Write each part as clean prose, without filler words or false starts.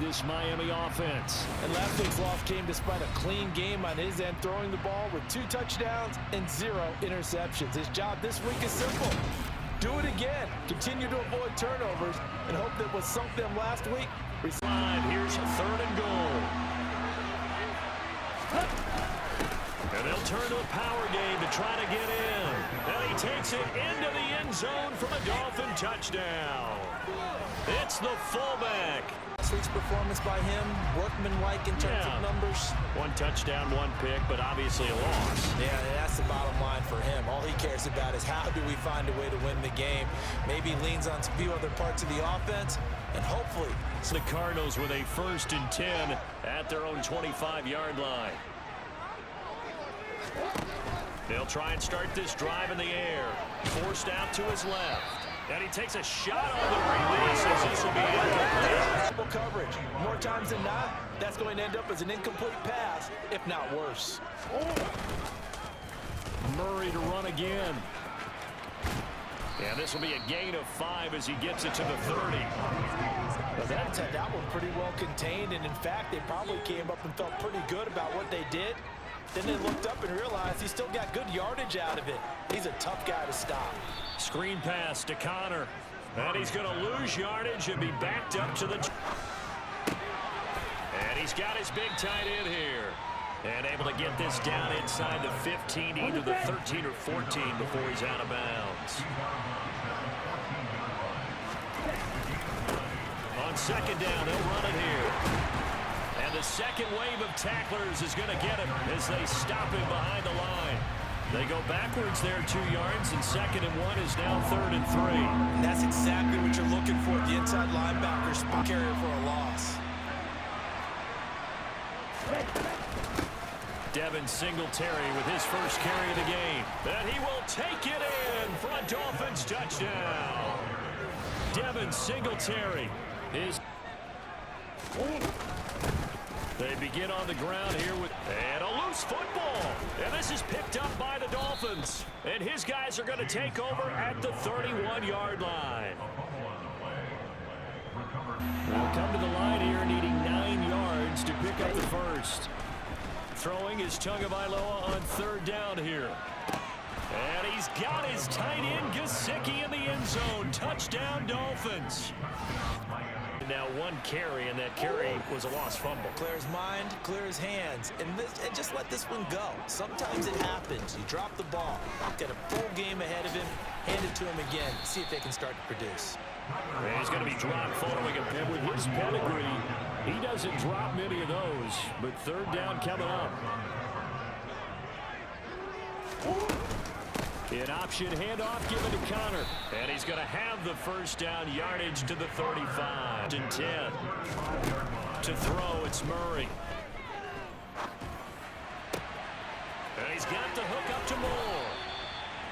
this Miami offense. And last week's loss came despite a clean game on his end, throwing the ball with 2 touchdowns and 0 interceptions. His job this week is simple. Do it again. Continue to avoid turnovers and hope that what sunk them last week. Here's 3rd and goal. And they'll turn to a power game to try to get in. And he takes it into the end zone for a Dolphin touchdown. It's the fullback. Last week's performance by him, workmanlike in terms of numbers. 1 touchdown, 1 pick, but obviously a loss. Yeah, that's the bottom line for him. All he cares about is how do we find a way to win the game. Maybe leans on a few other parts of the offense, and hopefully. The Cardinals with a 1st and 10 at their own 25-yard line. They'll try and start this drive in the air. Forced out to his left. And he takes a shot on the release as this will be incomplete. Coverage. More times than not, that's going to end up as an incomplete pass, if not worse. Murray to run again. And this will be a gain of 5 as he gets it to the 30. That one pretty well contained, and in fact, they probably came up and felt pretty good about what they did. Then they looked up and realized he still got good yardage out of it. He's a tough guy to stop. Screen pass to Connor. And he's going to lose yardage and be backed up to the... And he's got his big tight end here. And able to get this down inside the 15, either the 13 or 14 before he's out of bounds. On 2nd down, they'll run it here. And the second wave of tacklers is going to get him as they stop him behind the line. They go backwards there 2 yards, and 2nd and 1 is now 3rd and 3. And that's exactly what you're looking for, the inside linebacker spot carrier for a loss. Devin Singletary with his first carry of the game. And he will take it in for a Dolphins touchdown. Devin Singletary is... They begin on the ground here with and a loose football. And this is picked up by the Dolphins. And his guys are going to take over at the 31-yard line. They'll come to the line here needing 9 yards to pick up the first. Throwing is Tagovailoa on 3rd down here. And he's got his tight end Gesicki in the end zone. Touchdown Dolphins. Now 1 carry, and that carry was a lost fumble. Clear his mind, clear his hands, and just let this one go. Sometimes it happens. You drop the ball, got a full game ahead of him, hand it to him again, see if they can start to produce. And he's going to be dropped following a pin with his pedigree. He doesn't drop many of those, but 3rd down coming up. An option handoff given to Connor. And he's going to have the first down yardage to the 35 and 10. To throw, it's Murray. And he's got the hook up to Moore.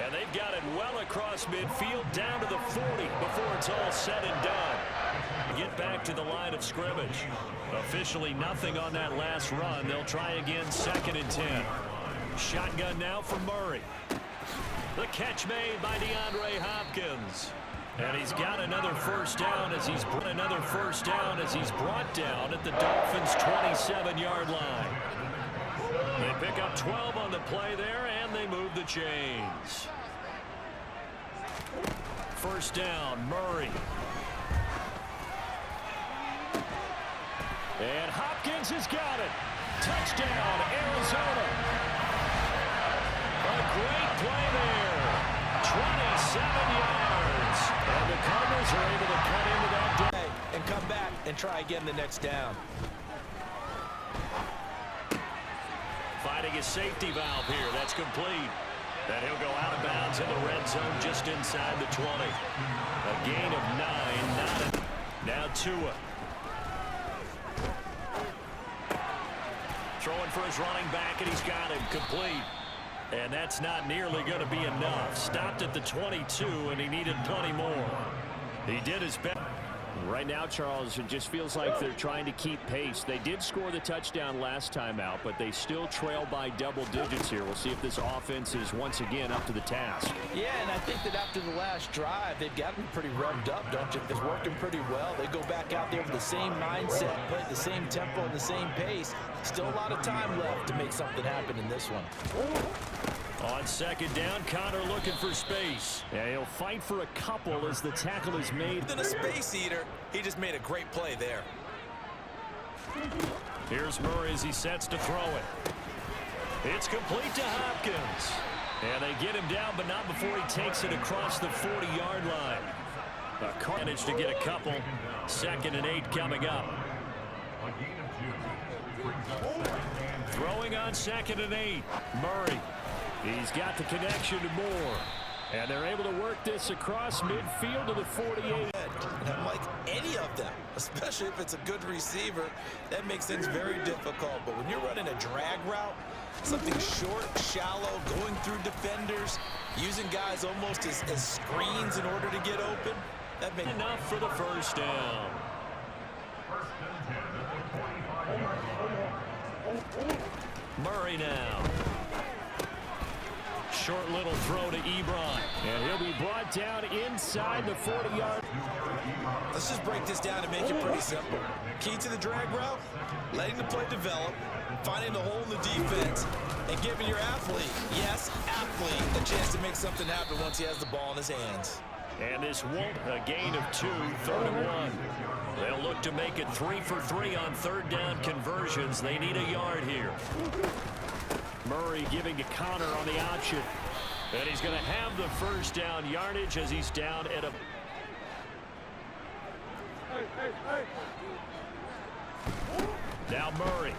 And they've got it well across midfield down to the 40 before it's all said and done. Get back to the line of scrimmage. Officially nothing on that last run. They'll try again 2nd and 10. Shotgun now for Murray. The catch made by DeAndre Hopkins. And he's got another first down as he's brought down at the Dolphins' 27-yard line. They pick up 12 on the play there, and they move the chains. First down, Murray. And Hopkins has got it. Touchdown, Arizona. A great play there. 27 yards. And the Cardinals are able to cut into that day and come back and try again the next down. Finding a safety valve here. That's complete. And he'll go out of bounds in the red zone just inside the 20. A gain of 9. Now Tua. Throwing for his running back, and he's got him complete. And that's not nearly going to be enough. Stopped at the 22, and he needed plenty more. He did his best. Right now, Charles, it just feels like they're trying to keep pace. They did score the touchdown last time out, but they still trail by double digits here. We'll see if this offense is once again up to the task. Yeah, and I think that after the last drive, they've got to be pretty revved up, don't you? It's working pretty well. They go back out there with the same mindset, play at the same tempo and the same pace. Still a lot of time left to make something happen in this one. On second down, Connor looking for space. Yeah, he'll fight for a couple as the tackle is made. Than a space eater, he just made a great play there. Here's Murray as he sets to throw it. It's complete to Hopkins. And they get him down, but not before he takes it across the 40-yard line. Managed to get a couple. 2nd and 8 coming up. Throwing on 2nd and 8. Murray. He's got the connection to Moore. And they're able to work this across midfield to the 48. And unlike any of them, especially if it's a good receiver, that makes things very difficult. But when you're running a drag route, something short, shallow, going through defenders, using guys almost as screens in order to get open, that makes enough for the first down. Murray now. Short little throw to Ebron. And he'll be brought down inside the 40-yard. Let's just break this down and make it pretty simple. Key to the drag route, letting the play develop, finding the hole in the defense, and giving your athlete, yes, athlete, a chance to make something happen once he has the ball in his hands. And this won't a gain of 2, 3rd and 1. They'll look to make it 3 for 3 on 3rd down conversions. They need a yard here. Murray giving to Connor on the option. And he's going to have the first down yardage as he's down at a... Now Murray.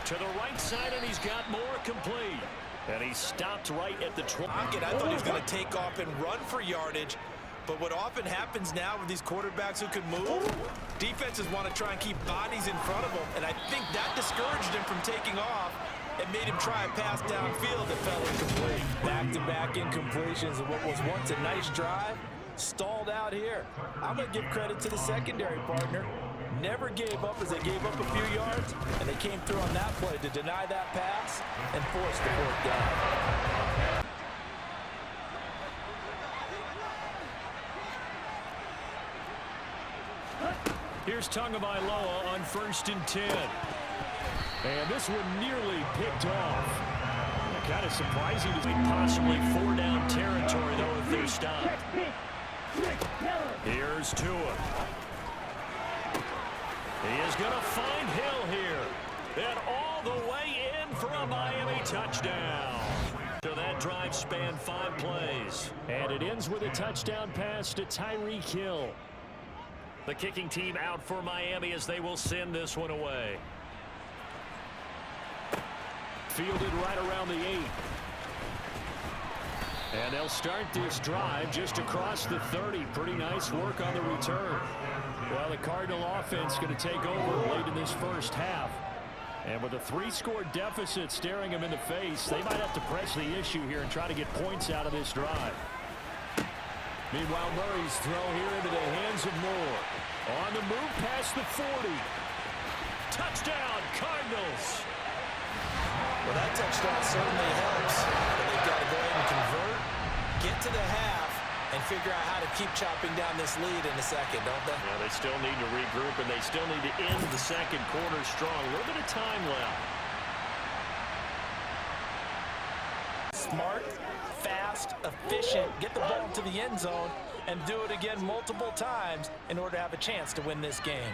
To the right side, and he's got more complete. And he stopped right at the 20. I thought he was going to take off and run for yardage. But what often happens now with these quarterbacks who can move, defenses want to try and keep bodies in front of them. And I think that discouraged him from taking off and made him try a pass downfield that fell incomplete. Back-to-back incompletions of what was once a nice drive, stalled out here. I'm going to give credit to the secondary partner. Never gave up as they gave up a few yards, and they came through on that play to deny that pass and force the 4th down. Here's Tagovailoa on 1st and 10. And this one nearly picked off. Kind of surprising to be possibly 4-down territory, though, if they're stopped. Here's Tua. He is going to find Hill here. And all the way in for a Miami touchdown. So that drive spanned 5 plays. And it ends with a touchdown pass to Tyreek Hill. The kicking team out for Miami as they will send this one away. Fielded right around the 8. And they'll start this drive just across the 30. Pretty nice work on the return. Well, the Cardinal offense going to take over late in this first half. And with a 3-score deficit staring them in the face, they might have to press the issue here and try to get points out of this drive. Meanwhile, Murray's throw here into the hands of Moore. On the move past the 40. Touchdown, Cardinals. Well, that touchdown certainly helps. But they've got to go ahead and convert, get to the half, and figure out how to keep chopping down this lead in the second, don't they? Yeah, they still need to regroup, and they still need to end the second quarter strong. A little bit of time left. Smart, fast, efficient, get the ball to the end zone, and do it again multiple times in order to have a chance to win this game.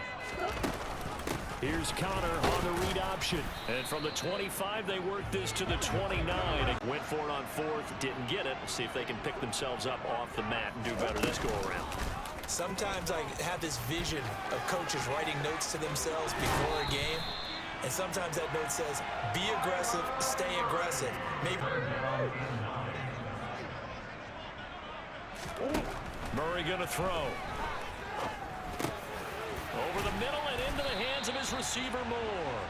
Here's Connor on the read option. And from the 25, they work this to the 29. Went for it on 4th, didn't get it. We'll see if they can pick themselves up off the mat and do better this go-around. Sometimes I have this vision of coaches writing notes to themselves before a game. And sometimes that note says, be aggressive, stay aggressive. Maybe. Murray going to throw. Over the middle and into the hands of his receiver, Moore.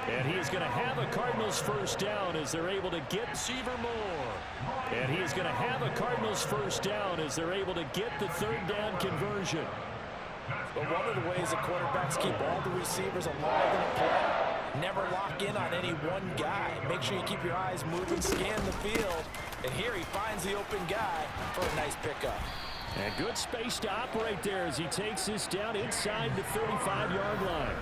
And he is going to have a Cardinals first down as they're able to get receiver Moore. And he is going to have a Cardinals first down as they're able to get the third down conversion. But one of the ways the quarterbacks keep all the receivers alive in a play, never lock in on any one guy. Make sure you keep your eyes moving, scan the field. And here he finds the open guy for a nice pickup. And good space to operate there as he takes this down inside the 35-yard line.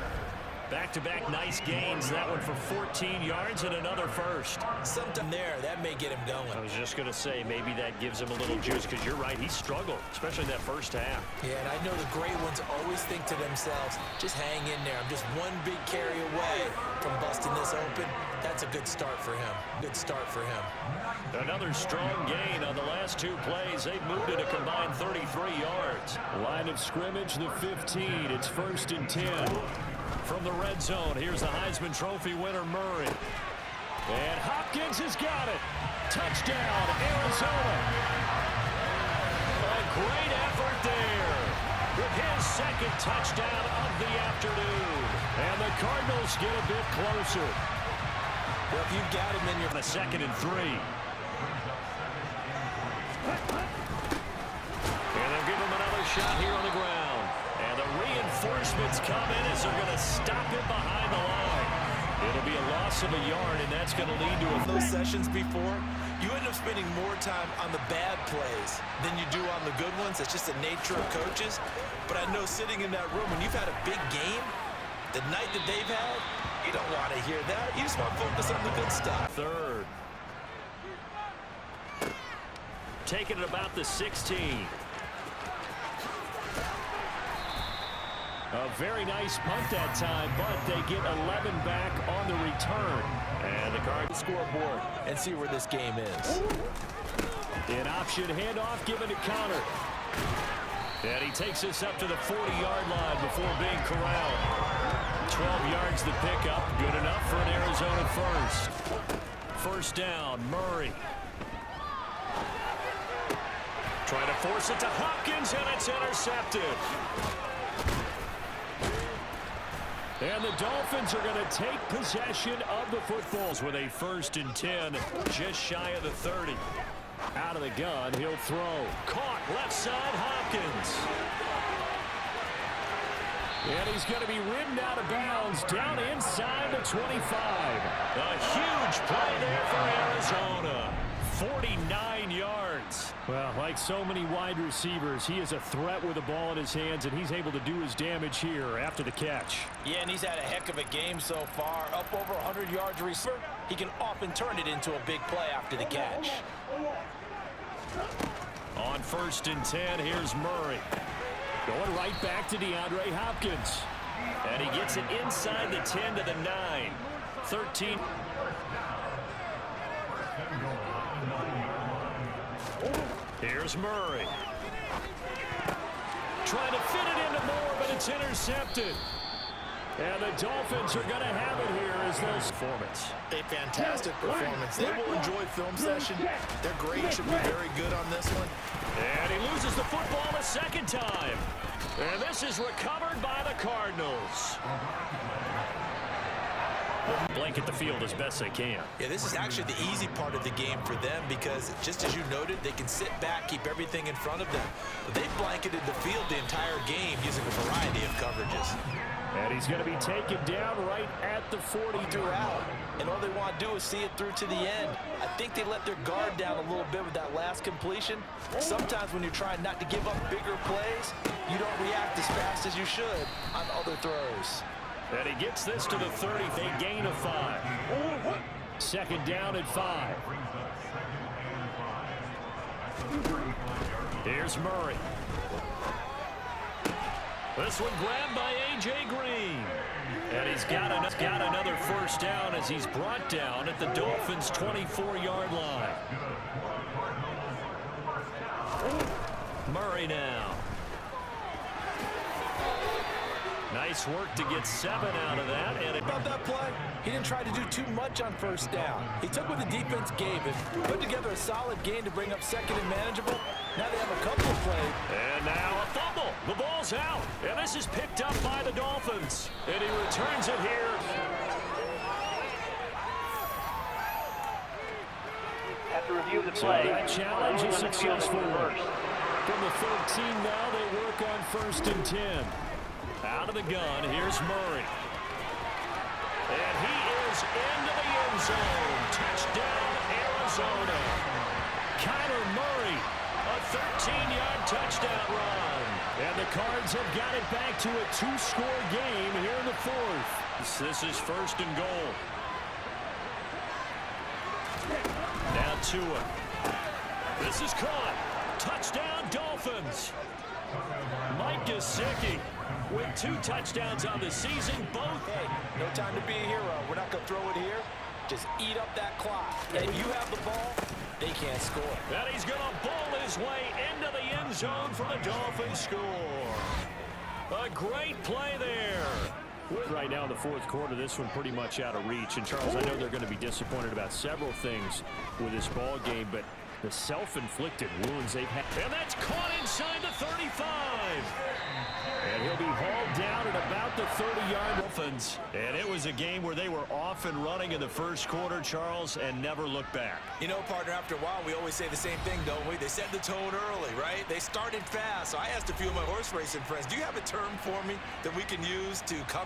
Back-to-back nice gains. That one for 14 yards and another first. Something there. That may get him going. I was just going to say maybe that gives him a little juice because you're right. He struggled, especially that first half. Yeah, and I know the great ones always think to themselves, just hang in there. I'm just one big carry away from busting this open. That's a good start for him. Good start for him. Another strong gain on the last two plays. They've moved it a combined 33 yards. Line of scrimmage, the 15. It's 1st and 10. From the red zone, here's the Heisman Trophy winner, Murray. And Hopkins has got it. Touchdown, Arizona. A great effort there with his second touchdown of the afternoon. And the Cardinals get a bit closer. Well, if you've got him in your... The 2nd and 3. And they'll give him another shot here on the ground. And the reinforcements come in as they're going to stop him behind the line. It'll be a loss of a yard, and that's going to lead to those sessions before, you end up spending more time on the bad plays than you do on the good ones. It's just the nature of coaches. But I know sitting in that room, when you've had a big game, the night that they've had, you don't want to hear that. You just want to focus on the good stuff. Third. Taking it about the 16. A very nice punt that time, but they get 11 back on the return. And the Cardinals scoreboard and see where this game is. An option handoff given to Connor. And he takes us up to the 40-yard line before being corralled. 12 yards the pickup. Good enough for an Arizona first. First down, Murray. Trying to force it to Hopkins, and it's intercepted. And the Dolphins are going to take possession of the footballs with a 1st and 10, just shy of the 30. Out of the gun, he'll throw. Caught left side, Hopkins. And he's going to be ridden out of bounds down inside the 25. A huge play there for Arizona. 49 yards. Well, like so many wide receivers, he is a threat with the ball in his hands, and he's able to do his damage here after the catch. Yeah, and he's had a heck of a game so far. Up over 100 yards receiver. He can often turn it into a big play after the catch. On 1st and 10, here's Murray. Going right back to DeAndre Hopkins. And he gets it inside the 10 to the 9. 13. Here's Murray. Trying to fit it into Moore, but it's intercepted. And the Dolphins are going to have it here as their performance. A fantastic performance. They will enjoy film session. Their grade should be very good on this one. And he loses the football a second time. And this is recovered by the Cardinals. Blanket the field as best they can. Yeah, this is actually the easy part of the game for them because, just as you noted, they can sit back, keep everything in front of them. But they blanketed the field the entire game using a variety of coverages. And he's going to be taken down right at the 40 throughout. And all they want to do is see it through to the end. I think they let their guard down a little bit with that last completion. Sometimes when you're trying not to give up bigger plays, you don't react as fast as you should on other throws. And he gets this to the 30. They gain of 5. 2nd down at 5. Here's Murray. This one grabbed by A.J. Green. And he's got another first down as he's brought down at the Dolphins' 24-yard line. Murray now. Nice work to get 7 out of that. And about that play, he didn't try to do too much on first down. He took what the defense gave him, put together a solid gain to bring up 2nd and manageable. Now they have a couple of plays. And now a fumble. The ball's out. And this is picked up by the Dolphins. And he returns it here. to review the So play. that challenge is successful. From the 13 now, they work on 1st and 10. Out of the gun, here's Murray. And he is into the end zone. Touchdown, Arizona. Kyler Murray, a 13-yard touchdown run. And the Cards have got it back to a 2-score game here in the 4th. This is 1st and goal. Now Tua. This is caught. Touchdown, Dolphins. Mike Gesicki with 2 touchdowns on the season. Both. Hey, no time to be a hero. We're not going to throw it here. Just eat up that clock. And if you have the ball, they can't score. And he's going to bowl his way into the end zone for the Dolphins score. A great play there. Right now in the 4th quarter, this one pretty much out of reach. And Charles, I know they're going to be disappointed about several things with this ball game, but the self-inflicted wounds they've had. And that's caught inside the 35. And he'll be hauled down at about the 30-yard. Dolphins. And it was a game where they were off and running in the 1st quarter, Charles, and never looked back. You know, partner, after a while, we always say the same thing, don't we? They set the tone early, right? They started fast. So I asked a few of my horse racing friends, do you have a term for me that we can use to cover